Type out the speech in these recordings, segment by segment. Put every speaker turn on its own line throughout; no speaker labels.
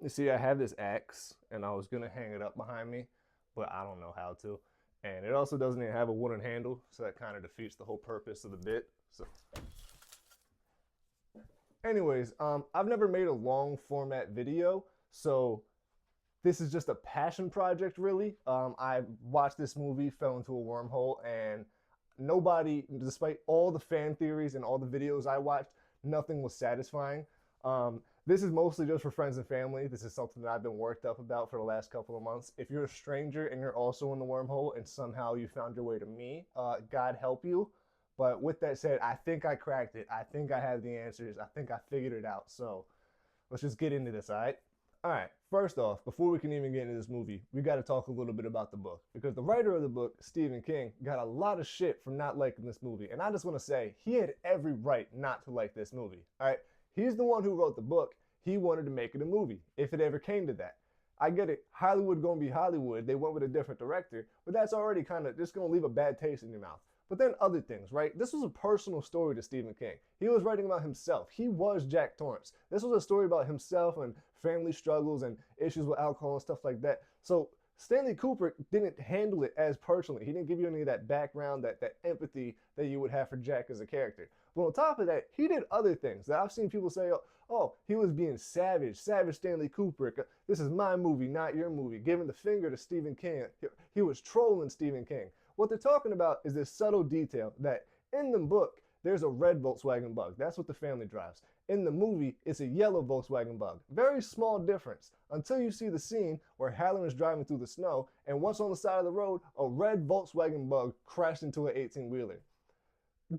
You see, I have this axe, and I was gonna hang it up behind me, but I don't know how to. And it also doesn't even have a wooden handle, so that kind of defeats the whole purpose of the bit. So, anyways, I've never made a long format video, so this is just a passion project, really. I watched this movie, fell into a wormhole, and nobody, despite all the fan theories and all the videos I watched, nothing was satisfying. This is mostly just for friends and family. This is something that I've been worked up about for the last couple of months. If you're a stranger and you're also in the wormhole and somehow you found your way to me, God help you. But with that said, I think I cracked it. I think I have the answers. I think I figured it out. So let's just get into this, all right? All right, first off, before we can even get into this movie, we got to talk a little bit about the book. Because the writer of the book, Stephen King, got a lot of shit from not liking this movie. And I just want to say, he had every right not to like this movie. All right, he's the one who wrote the book. He wanted to make it a movie, if it ever came to that. I get it, Hollywood gonna be Hollywood. They went with a different director, but that's already kind of just gonna leave a bad taste in your mouth. But then other things, right? This was a personal story to Stephen King. He was writing about himself. He was Jack Torrance. This was a story about himself and family struggles and issues with alcohol and stuff like that. So Stanley Kubrick didn't handle it as personally. He didn't give you any of that background, that empathy that you would have for Jack as a character. But on top of that, he did other things that I've seen people say, oh, he was being savage Stanley Kubrick. This is my movie, not your movie. Giving the finger to Stephen King. He was trolling Stephen King. What they're talking about is this subtle detail that in the book, there's a red Volkswagen Bug. That's what the family drives. In the movie, it's a yellow Volkswagen Bug. Very small difference until you see the scene where Halloran is driving through the snow and once on the side of the road, a red Volkswagen Bug crashed into an 18-wheeler.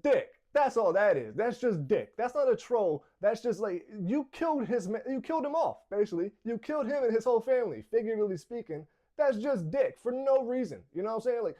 Dick. That's all that is. That's just dick. That's not a troll. That's just like, you killed him off, basically. You killed him and his whole family, figuratively speaking. That's just dick for no reason. You know what I'm saying? Like,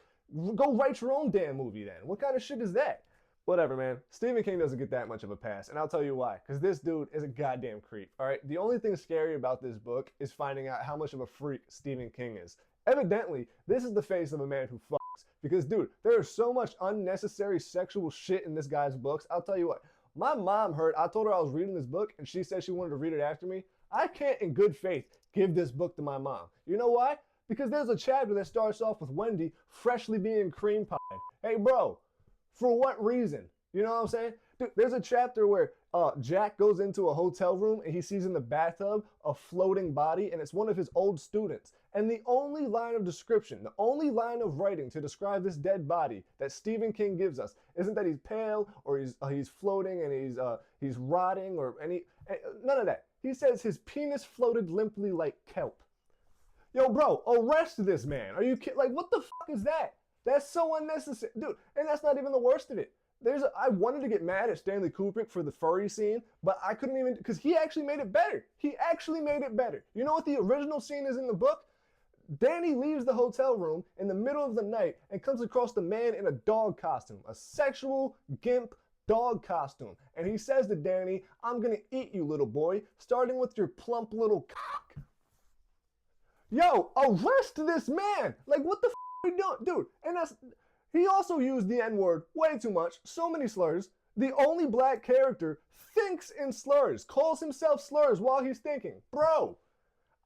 go write your own damn movie then. What kind of shit is that? Whatever, man. Stephen King doesn't get that much of a pass, and I'll tell you why. Because this dude is a goddamn creep, all right? The only thing scary about this book is finding out how much of a freak Stephen King is. Evidently, this is the face of a man who fucks. Because, dude, there is so much unnecessary sexual shit in this guy's books. I'll tell you what. My mom I told her I was reading this book, and she said she wanted to read it after me. I can't, in good faith, give this book to my mom. You know why? Because there's a chapter that starts off with Wendy freshly being cream pied. Hey, bro, for what reason? You know what I'm saying? Dude, there's a chapter where Jack goes into a hotel room and he sees in the bathtub a floating body, and it's one of his old students. And the only line of description, the only line of writing to describe this dead body that Stephen King gives us isn't that he's pale or he's floating and he's rotting or none of that. He says his penis floated limply like kelp. Yo, bro, arrest this man. Are you kidding? Like, what the fuck is that? That's so unnecessary. Dude, and that's not even the worst of it. I wanted to get mad at Stanley Kubrick for the furry scene, but I couldn't even, because he actually made it better. He actually made it better. You know what the original scene is in the book? Danny leaves the hotel room in the middle of the night and comes across the man in a dog costume, a sexual gimp dog costume. And he says to Danny, I'm gonna eat you, little boy, starting with your plump little cock. Yo, arrest this man! Like, what the f*** are you doing? Dude, and he also used the N-word way too much, so many slurs. The only black character thinks in slurs, calls himself slurs while he's thinking. Bro,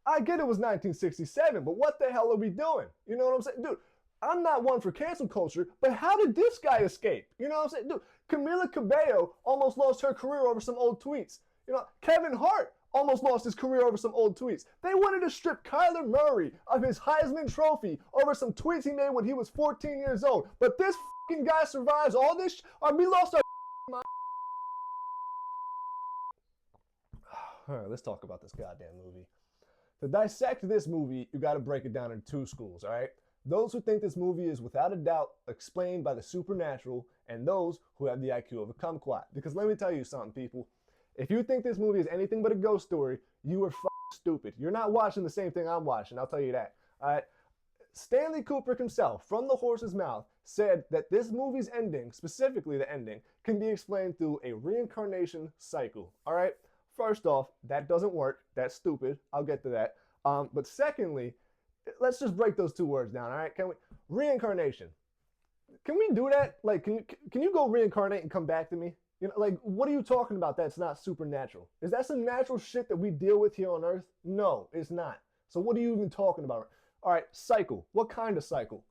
I get it was 1967, but what the hell are we doing? You know what I'm saying? Dude, I'm not one for cancel culture, but how did this guy escape? You know what I'm saying? Dude, Camila Cabello almost lost her career over some old tweets. You know, Kevin Hart almost lost his career over some old tweets. They wanted to strip Kyler Murray of his Heisman Trophy over some tweets he made when he was 14 years old. But this fucking guy survives all this we lost our mind. All right, let's talk about this goddamn movie. To dissect this movie, you gotta break it down into two schools, all right? Those who think this movie is without a doubt explained by the supernatural, and those who have the IQ of a kumquat. Because let me tell you something, people. If you think this movie is anything but a ghost story, you are stupid. You're not watching the same thing I'm watching, I'll tell you that. All right? Stanley Kubrick himself, from the horse's mouth, said that this movie's ending, specifically the ending, can be explained through a reincarnation cycle. All right? First off, that doesn't work. That's stupid. I'll get to that. But secondly, let's just break those two words down, all right? Reincarnation. Can we do that? Like, can you go reincarnate and come back to me? You know, like, what are you talking about that's not supernatural? Is that some natural shit that we deal with here on Earth? No, it's not. So what are you even talking about? All right, cycle. What kind of cycle?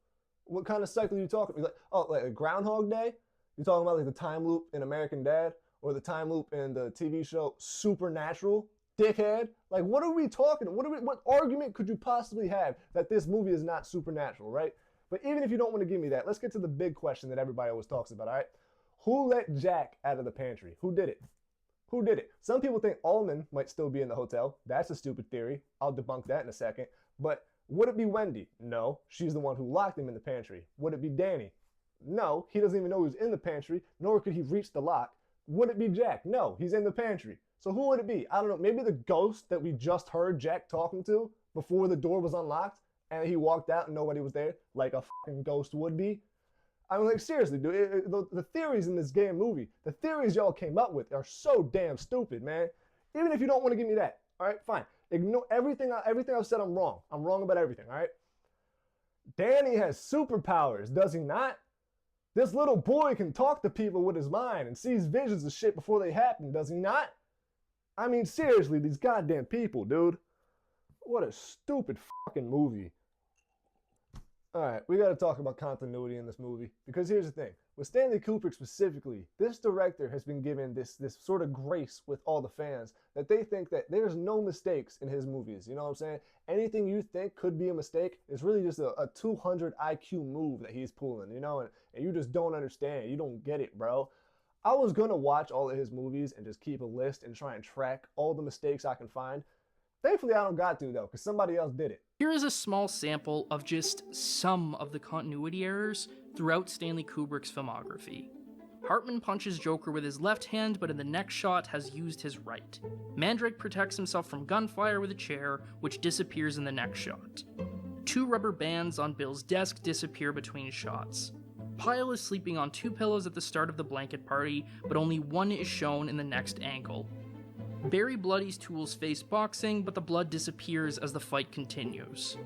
What kind of cycle are you talking about? Like, oh, like a Groundhog Day? You're talking about like the time loop in American Dad? Or the time loop in the TV show Supernatural? Dickhead? Like, what are we talking? What argument could you possibly have that this movie is not supernatural, right? But even if you don't want to give me that, let's get to the big question that everybody always talks about, all right? Who let Jack out of the pantry? Who did it? Who did it? Some people think Ullman might still be in the hotel. That's a stupid theory. I'll debunk that in a second. But would it be Wendy? No, she's the one who locked him in the pantry. Would it be Danny? No, he doesn't even know he was in the pantry, nor could he reach the lock. Would it be Jack? No, he's in the pantry. So who would it be? I don't know. Maybe the ghost that we just heard Jack talking to before the door was unlocked and he walked out and nobody was there, like a fucking ghost would be. I mean, like, seriously, dude, the theories in this damn movie, the theories y'all came up with are so damn stupid, man. Even if you don't want to give me that, all right, fine. Ignore everything I've said. I'm wrong. I'm wrong about everything, all right? Danny has superpowers, does he not? This little boy can talk to people with his mind and sees visions of shit before they happen, does he not? I mean, seriously, these goddamn people, dude. What a stupid fucking movie. Alright, we gotta talk about continuity in this movie, because here's the thing. With Stanley Kubrick specifically, this director has been given this sort of grace with all the fans that they think that there's no mistakes in his movies, you know what I'm saying? Anything you think could be a mistake is really just a 200 IQ move that he's pulling, you know, and you just don't understand, you don't get it, bro. I was gonna watch all of his movies and just keep a list and try and track all the mistakes I can find. Thankfully, I don't got to, though, because somebody else did it.
Here is a small sample of just some of the continuity errors throughout Stanley Kubrick's filmography. Hartman punches Joker with his left hand, but in the next shot has used his right. Mandrake protects himself from gunfire with a chair, which disappears in the next shot. 2 rubber bands on Bill's desk disappear between shots. Pyle is sleeping on 2 pillows at the start of the blanket party, but only one is shown in the next angle. Barry bloodies Tools face boxing, but the blood disappears as the fight continues.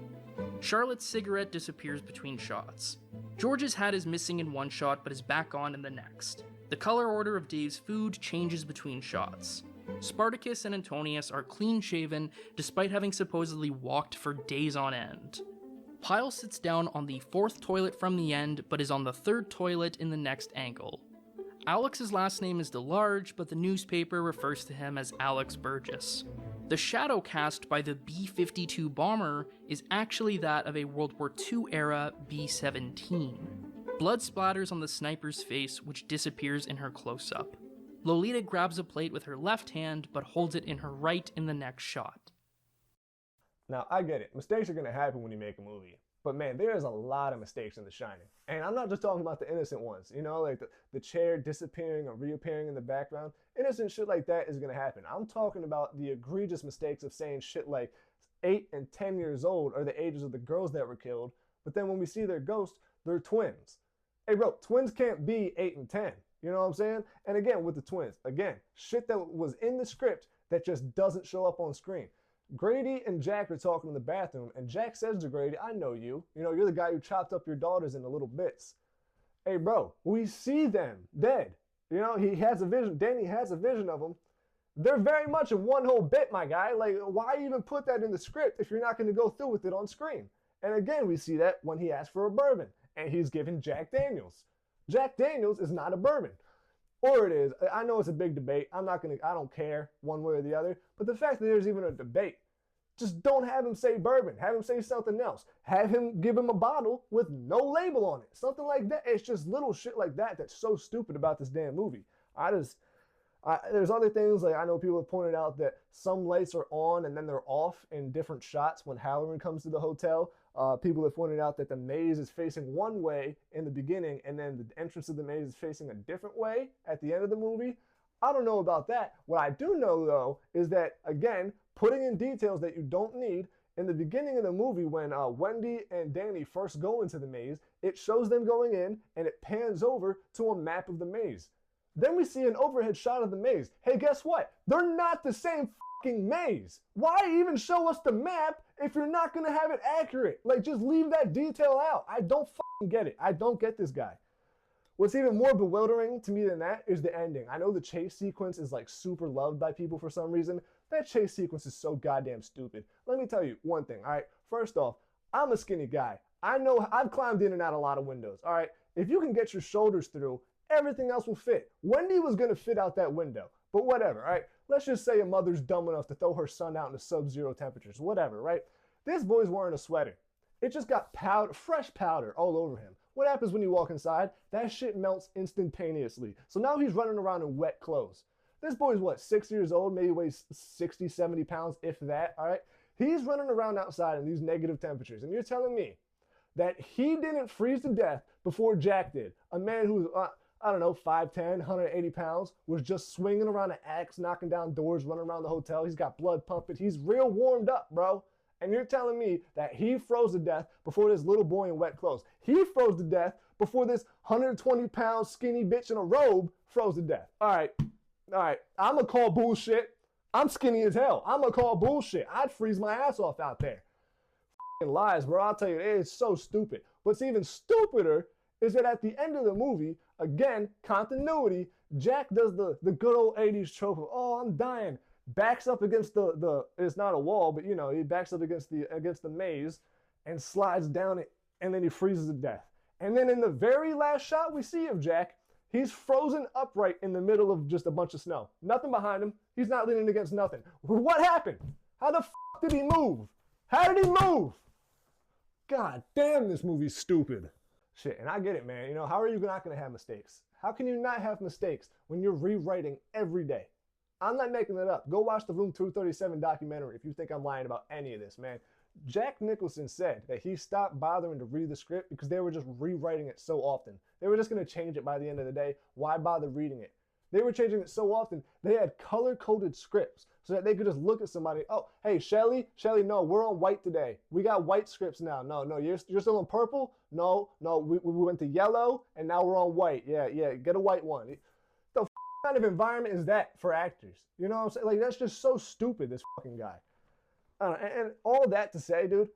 Charlotte's cigarette disappears between shots. George's hat is missing in one shot, but is back on in the next. The color order of Dave's food changes between shots. Spartacus and Antonius are clean-shaven, despite having supposedly walked for days on end. Pyle sits down on the 4th toilet from the end, but is on the 3rd toilet in the next angle. Alex's last name is DeLarge, but the newspaper refers to him as Alex Burgess. The shadow cast by the B-52 bomber is actually that of a World War II-era B-17. Blood splatters on the sniper's face, which disappears in her close-up. Lolita grabs a plate with her left hand, but holds it in her right in the next shot.
Now, I get it. Mistakes are going to happen when you make a movie. But man, there is a lot of mistakes in The Shining. And I'm not just talking about the innocent ones, you know, like the chair disappearing or reappearing in the background. Innocent shit like that is going to happen. I'm talking about the egregious mistakes of saying shit like 8 and 10 years old are the ages of the girls that were killed. But then when we see their ghosts, they're twins. Hey bro, twins can't be 8 and 10. You know what I'm saying? And again, with the twins, again, shit that was in the script that just doesn't show up on screen. Grady and Jack are talking in the bathroom, and Jack says to Grady, I know you. You know, you're the guy who chopped up your daughters into little bits. Hey, bro, we see them dead. You know, he has a vision. Danny has a vision of them. They're very much in one whole bit, my guy. Like, why even put that in the script if you're not going to go through with it on screen? And again, we see that when he asks for a bourbon, and he's given Jack Daniels. Jack Daniels is not a bourbon. Or it is. I know it's a big debate. I don't care one way or the other. But the fact that there's even a debate, just don't have him say bourbon. Have him say something else. Have him give him a bottle with no label on it. Something like that. It's just little shit like that that's so stupid about this damn movie. There's other things, like I know people have pointed out that some lights are on and then they're off in different shots when Halloran comes to the hotel. People have pointed out that the maze is facing one way in the beginning and then the entrance of the maze is facing a different way at the end of the movie. I don't know about that. What I do know, though, is that, again, putting in details that you don't need, in the beginning of the movie when Wendy and Danny first go into the maze, it shows them going in and it pans over to a map of the maze. Then we see an overhead shot of the maze. Hey, guess what? They're not the same fucking maze. Why even show us the map if you're not going to have it accurate? Like, just leave that detail out. I don't fucking get it. I don't get this guy. What's even more bewildering to me than that is the ending. I know the chase sequence is like super loved by people for some reason. That chase sequence is so goddamn stupid. Let me tell you one thing, all right? First off, I'm a skinny guy. I know I've climbed in and out a lot of windows, all right? If you can get your shoulders through, everything else will fit. Wendy was gonna fit out that window, but whatever, all right? Let's just say a mother's dumb enough to throw her son out into sub-zero temperatures, whatever, right? This boy's wearing a sweater. It just got powder, fresh powder all over him. What happens when you walk inside? That shit melts instantaneously. So now he's running around in wet clothes. This boy's what, 6 years old, maybe weighs 60, 70 pounds, if that, all right? He's running around outside in these negative temperatures, and you're telling me that he didn't freeze to death before Jack did. A man who's, I don't know, 5'10", 180 pounds, was just swinging around an axe, knocking down doors, running around the hotel. He's got blood pumping. He's real warmed up, bro. And you're telling me that he froze to death before this little boy in wet clothes. He froze to death before this 120-pound skinny bitch in a robe froze to death. All right. I'm going to call bullshit. I'm skinny as hell. I'm going to call bullshit. I'd freeze my ass off out there. Lies, bro. I'll tell you, it's so stupid. What's even stupider is that at the end of the movie, again, continuity, Jack does the good old 80s trope of, oh, I'm dying. Backs up against the it's not a wall, but you know, he backs up against the maze and slides down it, and then he freezes to death. And then in the very last shot we see of Jack, he's frozen upright in the middle of just a bunch of snow. Nothing behind him. He's not leaning against nothing. What happened? How the did he move? How did he move? God damn, this movie's stupid. Shit, and I get it, man. You know, how are you not gonna have mistakes? How can you not have mistakes when you're rewriting every day? I'm not making it up. Go watch the Room 237 documentary if you think I'm lying about any of this, man. Jack Nicholson said that he stopped bothering to read the script because they were just rewriting it so often. They were just going to change it by the end of the day. Why bother reading it? They were changing it so often, they had color-coded scripts so that they could just look at somebody, oh, hey, Shelly, no, we're on white today. We got white scripts now. No, you're still on purple? No, we went to yellow, and now we're on white. Yeah, get a white one. The kind of environment is that for actors? You know what I'm saying? Like, that's just so stupid, this fucking guy. And all that to say, dude,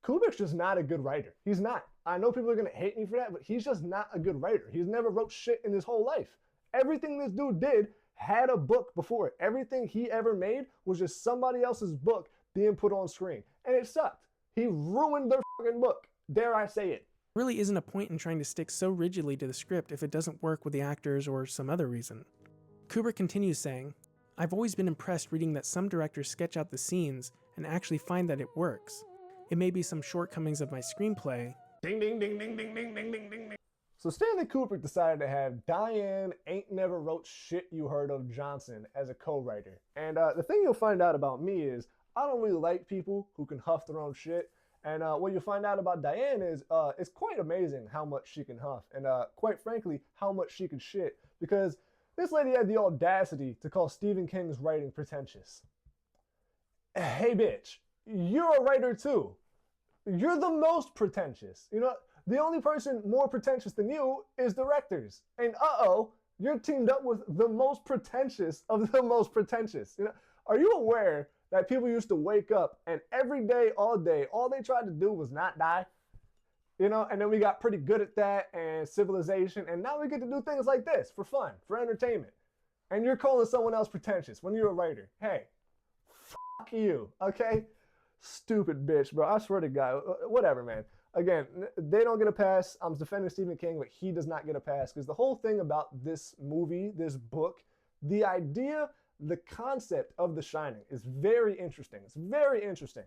Kubrick's just not a good writer. He's not. I know people are going to hate me for that, but he's just not a good writer. He's never wrote shit in his whole life. Everything this dude did had a book before it. Everything he ever made was just somebody else's book being put on screen. And it sucked. He ruined their fucking book. Dare I say it.
Really isn't a point in trying to stick so rigidly to the script if it doesn't work with the actors or some other reason. Kubrick continues saying, I've always been impressed reading that some directors sketch out the scenes and actually find that it works. It may be some shortcomings of my screenplay.
Ding, ding, ding, ding, ding, ding, ding, ding, ding. So Stanley Kubrick decided to have Diane Ain't Never Wrote Shit You Heard Of Johnson as a co-writer. And the thing you'll find out about me is I don't really like people who can huff their own shit. And what you'll find out about Diane is it's quite amazing how much she can huff. And quite frankly, how much she can shit. Because this lady had the audacity to call Stephen King's writing pretentious. Hey bitch, you're a writer too. You're the most pretentious. You know, the only person more pretentious than you is directors. And you're teamed up with the most pretentious of the most pretentious. You know, are you aware that people used to wake up and every day, all they tried to do was not die? You know, and then we got pretty good at that and civilization, and now we get to do things like this for fun, for entertainment. And you're calling someone else pretentious when you're a writer. Hey, fuck you, okay? Stupid bitch, bro. I swear to God. Whatever, man. Again, they don't get a pass. I'm defending Stephen King, but he does not get a pass because the whole thing about this movie, this book, the idea, the concept of The Shining is very interesting. It's very interesting.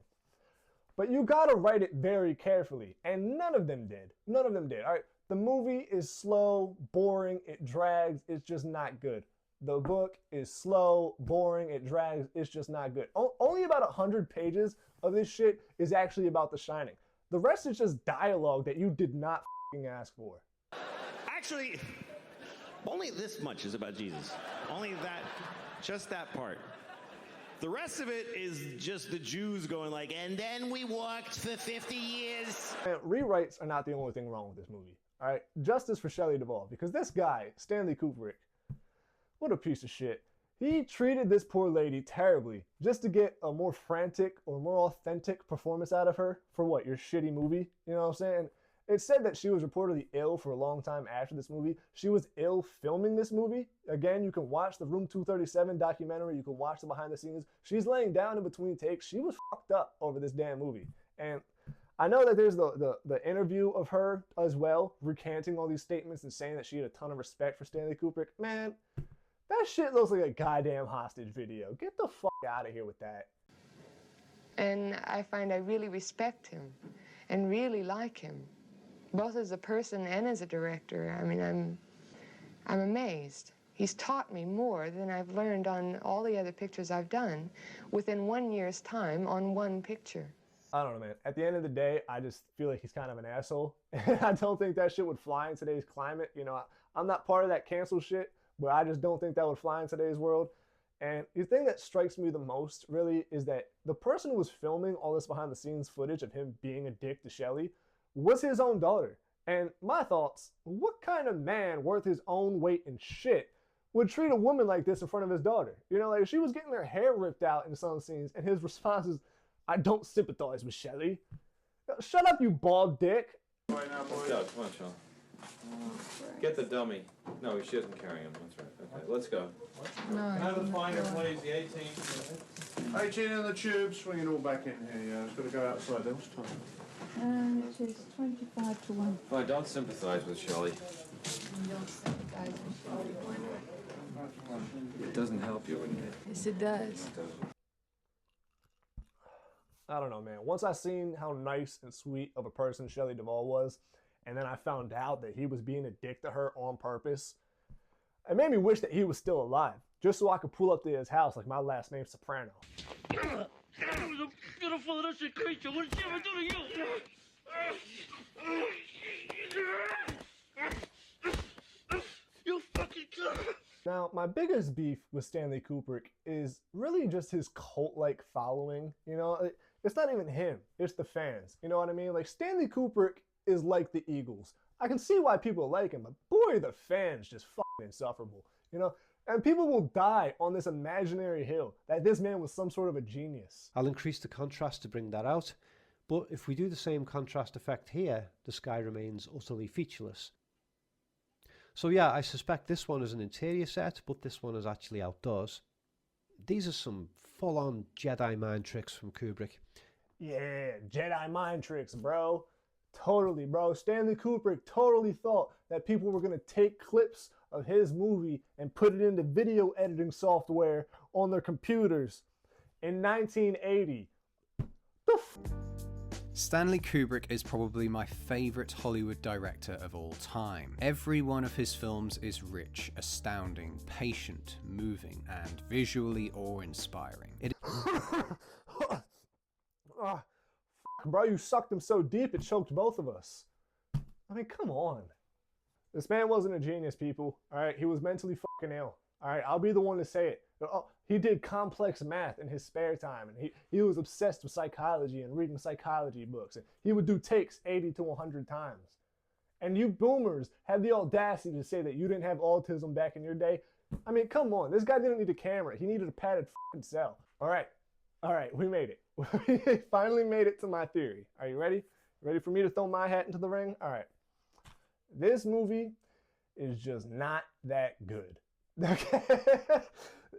But you gotta write it very carefully, and none of them did. None of them did. All right, the movie is slow, boring, it drags, it's just not good. The book is slow, boring, it drags, it's just not good. Only about 100 pages of this shit is actually about The Shining. The rest is just dialogue that you did not fucking ask for.
Actually, only this much is about Jesus. Only that, just that part. The rest of it is just the Jews going like, and then we walked for 50 years.
And rewrites are not the only thing wrong with this movie. All right, justice for Shelley Duvall, because this guy, Stanley Kubrick, what a piece of shit. He treated this poor lady terribly just to get a more frantic or more authentic performance out of her for what, your shitty movie? You know what I'm saying? It said that she was reportedly ill for a long time after this movie. She was ill filming this movie. Again, you can watch the Room 237 documentary. You can watch the behind the scenes. She's laying down in between takes. She was fucked up over this damn movie. And I know that there's the interview of her as well, recanting all these statements and saying that she had a ton of respect for Stanley Kubrick. Man, that shit looks like a goddamn hostage video. Get the fuck out of here with that.
And I find I really respect him and really like him, both as a person and as a director. I mean, I'm amazed. He's taught me more than I've learned on all the other pictures I've done within 1 year's time on one picture.
I don't know, man. At the end of the day, I just feel like he's kind of an asshole. I don't think that shit would fly in today's climate. You know, I'm not part of that cancel shit, but I just don't think that would fly in today's world. And the thing that strikes me the most, really, is that the person who was filming all this behind-the-scenes footage of him being a dick to Shelley was his own daughter. And my thoughts, what kind of man worth his own weight in shit would treat a woman like this in front of his daughter? You know, like, she was getting her hair ripped out in some scenes, and his response is, I don't sympathize with Shelley. Shut up, you bald dick.
Right now, boys. Let's go. Come on, Sean. Get the dummy. No, she isn't carrying him. That's right. Okay, let's go.
No,
Can I have the finder, please? The 18.
18 in the tube, swing it all back in here, yeah. It's got to go outside there. What's the time?
It is 25 to 1.
Fine, don't sympathize with Shelley. It doesn't help you, wouldn't it?
Yes, it does.
It doesn't.
I don't know, man. Once I seen how nice and sweet of a person Shelley Duvall was, and then I found out that he was being a dick to her on purpose, it made me wish that he was still alive, just so I could pull up to his house like my last name's Soprano.
I was a beautiful innocent creature. What did she ever do to you? You fucking killer!
Now, my biggest beef with Stanley Kubrick is really just his cult-like following. You know, it's not even him, it's the fans. You know what I mean? Like, Stanley Kubrick is like the Eagles. I can see why people like him, but boy, the fans just fucking insufferable. You know, and people will die on this imaginary hill that this man was some sort of a genius.
I'll increase the contrast to bring that out, but if we do the same contrast effect here, the sky remains utterly featureless. So yeah, I suspect this one is an interior set, but this one is actually outdoors. These are some full-on Jedi mind tricks from Kubrick.
Yeah, Jedi mind tricks, bro. Totally, bro. Stanley Kubrick totally thought that people were going to take clips of his movie and put it into video editing software on their computers in 1980.
Stanley Kubrick is probably my favourite Hollywood director of all time. Every one of his films is rich, astounding, patient, moving, and visually awe-inspiring.
Bro, you sucked him so deep it choked both of us. I mean, come on. This man wasn't a genius, people. Alright, he was mentally fucking ill. Alright, I'll be the one to say it. Oh, he did complex math in his spare time, and he was obsessed with psychology and reading psychology books, and he would do takes 80 to 100 times. And you boomers had the audacity to say that you didn't have autism back in your day. I mean, come on. This guy didn't need a camera. He needed a padded fucking cell. Alright, we made it. We finally made it to my theory. Are you ready? Ready for me to throw my hat into the ring? Alright. This movie is just not that good. Okay?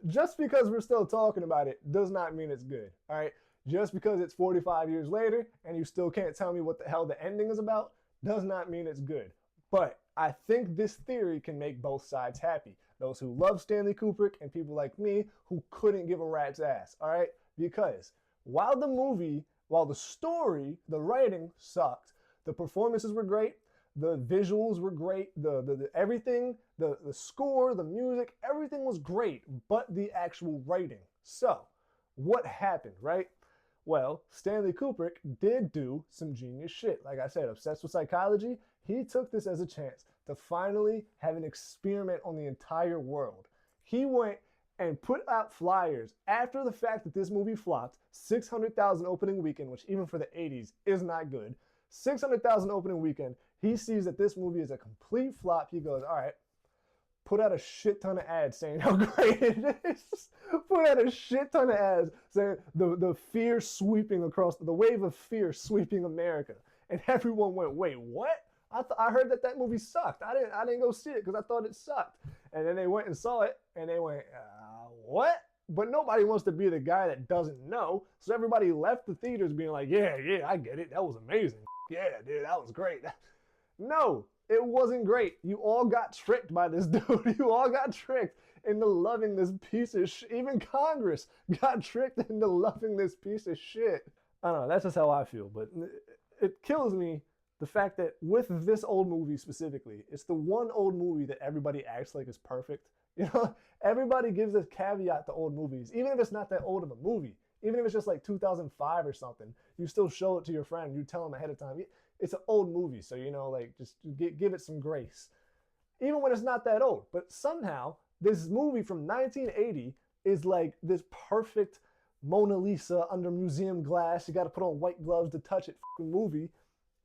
Just because we're still talking about it does not mean it's good. Alright? Just because it's 45 years later and you still can't tell me what the hell the ending is about does not mean it's good. But I think this theory can make both sides happy. Those who love Stanley Kubrick and people like me who couldn't give a rat's ass. Alright? Because while the story, the writing sucked, the performances were great, the visuals were great, the everything, the score, the music, everything was great, but the actual writing. So, what happened, right? Well, Stanley Kubrick did do some genius shit. Like I said, obsessed with psychology, he took this as a chance to finally have an experiment on the entire world. He went and put out flyers after the fact that this movie flopped, 600,000 opening weekend, which even for the 80s is not good. 600,000 opening weekend, he sees that this movie is a complete flop. He goes, all right, put out a shit ton of ads saying how great it is. Put out a shit ton of ads saying the fear sweeping across, the wave of fear sweeping America. And everyone went, wait, what? I heard that movie sucked. I didn't go see it because I thought it sucked. And then they went and saw it, and they went, what? But nobody wants to be the guy that doesn't know. So everybody left the theaters being like, yeah, I get it. That was amazing. Yeah, dude, that was great. No, it wasn't great. You all got tricked by this dude. You all got tricked into loving this piece of shit. Even Congress got tricked into loving this piece of shit. I don't know. That's just how I feel. But it kills me, the fact that with this old movie specifically, it's the one old movie that everybody acts like is perfect. You know, everybody gives a caveat to old movies, even if it's not that old of a movie. Even if it's just like 2005 or something, you still show it to your friend. You tell them ahead of time, it's an old movie, so, you know, like, just give it some grace. Even when it's not that old. But somehow, this movie from 1980 is like this perfect Mona Lisa under museum glass. You got to put on white gloves to touch it movie.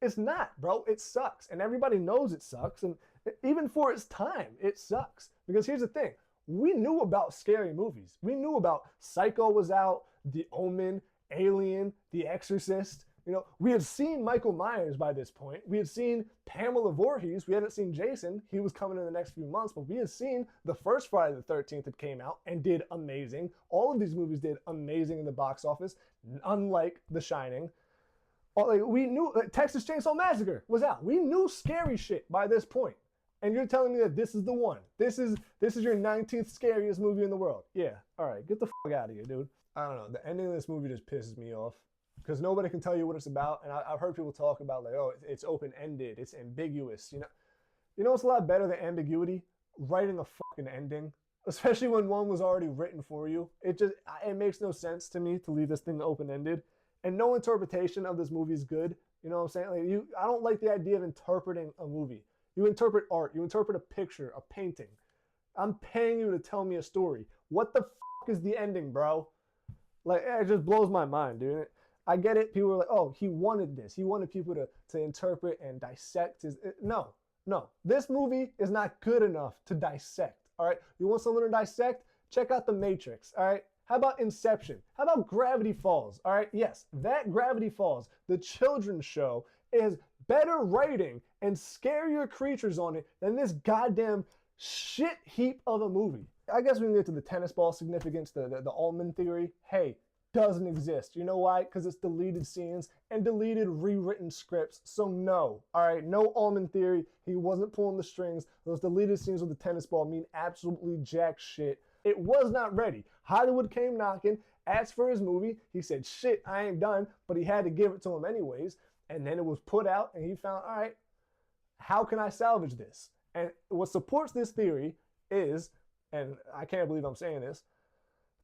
It's not, bro. It sucks. And everybody knows it sucks. And even for its time, it sucks. Because here's the thing. We knew about scary movies. We knew about Psycho was out, The Omen, Alien, The Exorcist. You know, we had seen Michael Myers by this point. We had seen Pamela Voorhees. We hadn't seen Jason. He was coming in the next few months. But we had seen the first Friday the 13th that came out and did amazing. All of these movies did amazing in the box office, unlike The Shining. Like, we knew Texas Chainsaw Massacre was out. We knew scary shit by this point. And you're telling me that this is the one. This is your 19th scariest movie in the world. Yeah, all right, get the fuck out of here, dude. I don't know. The ending of this movie just pisses me off. Because nobody can tell you what it's about. And I've heard people talk about, like, oh, it's open-ended. It's ambiguous. You know what's a lot better than ambiguity? Writing a fucking ending. Especially when one was already written for you. It makes no sense to me to leave this thing open-ended. And no interpretation of this movie is good. You know what I'm saying? Like, I don't like the idea of interpreting a movie. You interpret art. You interpret a picture, a painting. I'm paying you to tell me a story. What the fuck is the ending, bro? Like, it just blows my mind, dude. I get it. People are like, oh, he wanted this. He wanted people to interpret and dissect his... No. This movie is not good enough to dissect, all right? You want someone to dissect? Check out The Matrix, all right? How about Inception? How about Gravity Falls, all right? Yes, that Gravity Falls, the children's show, is better writing and scarier creatures on it than this goddamn shit heap of a movie. I guess we can get to the tennis ball significance, the Ullman theory. Hey, doesn't exist. You know why? Because it's deleted scenes and deleted rewritten scripts. So no, all right, no Ullman theory. He wasn't pulling the strings. Those deleted scenes with the tennis ball mean absolutely jack shit. It was not ready. Hollywood came knocking, asked for his movie. He said, shit, I ain't done, but he had to give it to him anyways. And then it was put out, and he found, all right, how can I salvage this? And what supports this theory is, and I can't believe I'm saying this,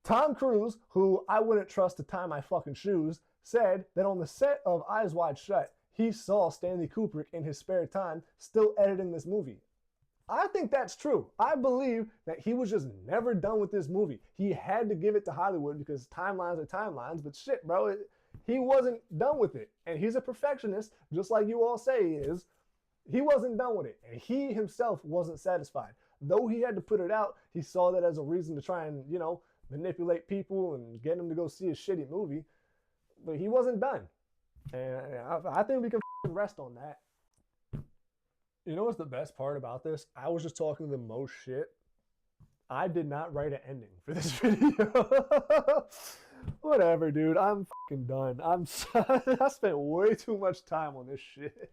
Tom Cruise, who I wouldn't trust to tie my fucking shoes, said that on the set of Eyes Wide Shut, he saw Stanley Kubrick in his spare time still editing this movie. I think that's true. I believe that he was just never done with this movie. He had to give it to Hollywood because timelines are timelines, but shit, bro, he wasn't done with it. And he's a perfectionist, just like you all say he is. He wasn't done with it, and he himself wasn't satisfied. Though he had to put it out, he saw that as a reason to try and, manipulate people and get them to go see a shitty movie. But he wasn't done. And I think we can rest on that. You know what's the best part about this? I was just talking the most shit. I did not write an ending for this video. Whatever, dude. I'm fucking done. I spent way too much time on this shit.